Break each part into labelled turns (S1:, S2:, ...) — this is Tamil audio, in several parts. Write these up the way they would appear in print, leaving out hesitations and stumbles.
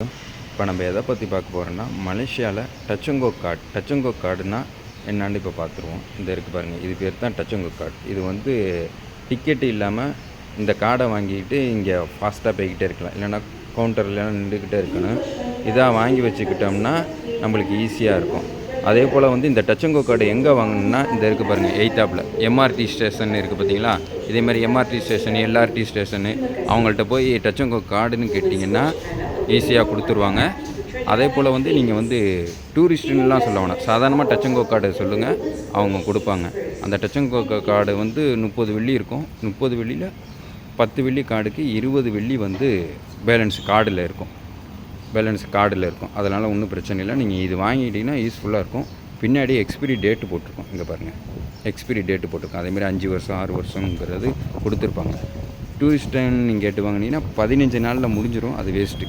S1: இப்போ நம்ம எதை பற்றி பார்க்க போகிறோன்னா மலேசியாவில் டச்சங்கோ கார்டுனா என்னான்னு இப்போ பார்த்துருவோம். இந்த இருக்குது பாருங்கள், இது பேர் தான் டச்சங்கோ கார்டு. இது வந்து டிக்கெட்டு இல்லாமல் இந்த கார்டை வாங்கிக்கிட்டு இங்கே ஃபாஸ்ட்டாக போய்கிட்டே இருக்கலாம், இல்லைனா கவுண்டர்லாம் நின்றுக்கிட்டே இருக்கணும். இதாக வாங்கி வச்சுக்கிட்டோம்னா நம்மளுக்கு ஈஸியாக இருக்கும். அதே போல் வந்து இந்த டச்சங்கோ கார்டு எங்கே வாங்கணுன்னா இந்த இருக்குது பாருங்கள், எய்த்தாப்பில் எம்ஆர்டி ஸ்டேஷன் இருக்குது பார்த்தீங்களா. இதேமாதிரி எம்ஆர்டி ஸ்டேஷனு, எல்ஆர்டி ஸ்டேஷனு அவங்கள்ட்ட போய் டச்சங்கோ கார்டுன்னு கேட்டிங்கன்னா ஈஸியாக கொடுத்துருவாங்க. அதே போல் வந்து நீங்கள் வந்து டூரிஸ்ட்டுலாம் சொல்ல வேணாம், சாதாரணமாக டச்சங்கோ கார்டு சொல்லுங்கள், அவங்க கொடுப்பாங்க. அந்த டச்சங்கோ கார்டு வந்து 30 வெள்ளி இருக்கும். 30 வெள்ளியில் 10 வெள்ளி கார்டுக்கு 20 வெள்ளி வந்து பேலன்ஸ் கார்டில் இருக்கும். அதனால் ஒன்றும் பிரச்சனை இல்லை. நீங்கள் இது வாங்கிட்டீங்கன்னா யூஸ்ஃபுல்லாக இருக்கும். பின்னாடி எக்ஸ்பிரி டேட்டு போட்டிருக்கோம், இங்கே பாருங்கள், எக்ஸ்பிரி டேட்டு போட்டிருக்கோம். அதேமாதிரி 5 வருஷம் 6 வருஷங்கிறது கொடுத்துருப்பாங்க. டூரிஸ்ட்டுன்னு நீங்கள் கேட்டு வாங்கினீங்கன்னா 15 நாளில் முடிஞ்சிடும். அது வேஸ்ட்டு,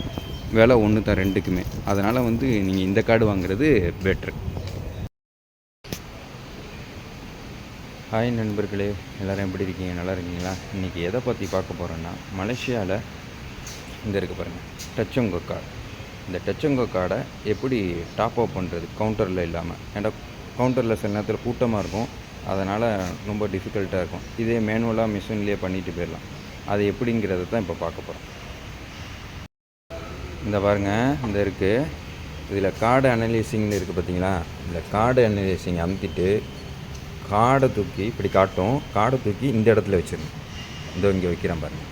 S1: விலை ஒன்று தான் ரெண்டுக்குமே. அதனால் வந்து நீங்கள் இந்த கார்டு வாங்குறது பெட்ரு. ஹாய் நண்பர்களே, எல்லோரும் எப்படி இருக்கீங்க? நல்லா இருக்கீங்களா? இன்றைக்கி எதை பற்றி பார்க்க போகிறோன்னா, மலேசியாவில் இந்த இருக்குது பாருங்கள், டச்சங்கோ கார்டு. இந்த டச்சங்கோ கார்டை எப்படி டாப் அப் பண்ணுறது கவுண்டரில் இல்லாமல். ஏன்னா கவுண்டரில் சில நேரத்தில் கூட்டமாக இருக்கும், அதனால் ரொம்ப டிஃபிகல்ட்டாக இருக்கும். இதே மேனுவலாக மிஷின்லேயே பண்ணிட்டு போயிடலாம். அது எப்படிங்கிறத தான் இப்போ பார்க்க போகிறோம். இந்த பாருங்கள், இந்த இருக்குது, இதில் கார்டு அனலைசிங்னு இருக்குது பார்த்தீங்களா. இந்த கார்டு அனலைசிங் அமுத்திட்டு கார்டை தூக்கி இப்படி காட்டும், கார்டை தூக்கி இந்த இடத்துல வச்சிடணும். இதோ இங்கே வைக்கிறேன் பாருங்கள்.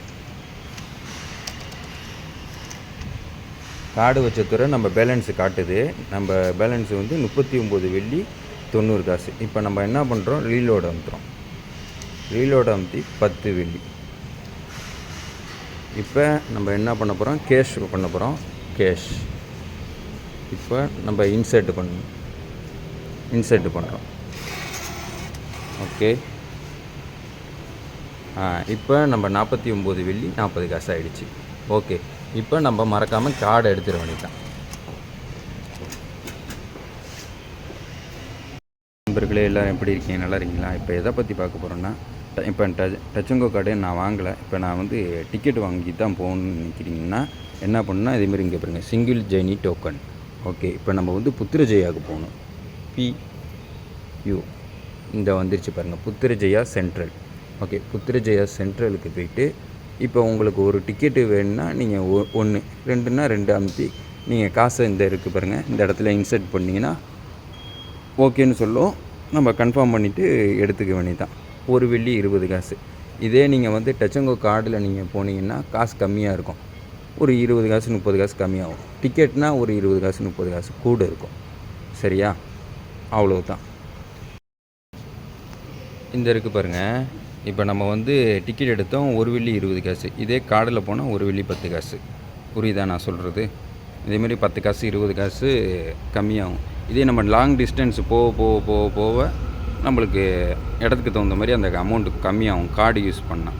S1: கார்டு வச்ச துறை நம்ம பேலன்ஸு காட்டுது. நம்ம பேலன்ஸு வந்து 39 வெள்ளி 90 காசு. இப்போ நம்ம என்ன பண்ணுறோம், ரீலோடு அமுத்தி 10 வெள்ளி. இப்போ நம்ம என்ன பண்ண போகிறோம், கேஷ் பண்ண போகிறோம். இப்போ நம்ம இன்சர்ட் பண்ணுறோம். ஓகே, இப்போ நம்ம 49 வெள்ளி 40 காசு ஆகிடுச்சு. ஓகே, இப்போ நம்ம மறக்காமல் கார்டை எடுத்துட வேண்டியதான். நண்பர்களே, எல்லோரும் எப்படி இருக்கீங்க? நல்லா இருக்கீங்களா? இப்போ எதை பற்றி பார்க்க போகிறோன்னா, இப்போ டச்சங்கோ கார்டு நான் வாங்கலை. இப்போ நான் வந்து டிக்கெட் வாங்கி தான் போகணுன்னு நினைக்கிறீங்கன்னா என்ன பண்ணுன்னா, இதேமாரி இங்கே பாருங்கள், சிங்கிள் ஜெர்னி டோக்கன். ஓகே, இப்போ நம்ம வந்து புத்திரஜெயாவுக்கு போகணும். PU இந்த வந்துருச்சு பாருங்கள், புத்திரஜெயா சென்ட்ரல். ஓகே, புத்திரஜெயா சென்ட்ரலுக்கு போயிட்டு இப்போ உங்களுக்கு ஒரு டிக்கெட்டு வேணும்னா நீங்கள் 1 2ன்னா 2 அமுத்தி நீங்கள் காசை இந்த இருக்குது பாருங்கள், இந்த இடத்துல இன்சர்ட் பண்ணிங்கன்னா ஓகேன்னு சொல்லும். நம்ம கன்ஃபார்ம் பண்ணிவிட்டு எடுத்துக்க வேண்டியதான். 1 வெள்ளி 20 காசு. இதே நீங்கள் வந்து டச்சங்கோ கார்டில் நீங்கள் போனீங்கன்னா காசு கம்மியாக இருக்கும். ஒரு 20 காசு 30 காசு கம்மியாகும். டிக்கெட்னால் ஒரு 20 காசு 30 காசு கூட இருக்கும். சரியா? அவ்வளோதான். இந்த இருக்குது பாருங்கள், இப்போ நம்ம வந்து டிக்கெட் எடுத்தோம் 1 வெள்ளி 20 காசு. இதே கார்டில் போனால் 1 வெள்ளி 10 காசு. புரியுதா நான் சொல்கிறது? இதேமாரி 10 காசு 20 காசு கம்மியாகும். இதே நம்ம லாங் டிஸ்டன்ஸ் போக நம்மளுக்கு இடத்துக்கு தகுந்த மாதிரி அந்த அமௌண்ட்டு கம்மியாகும் கார்டு யூஸ் பண்ணால்.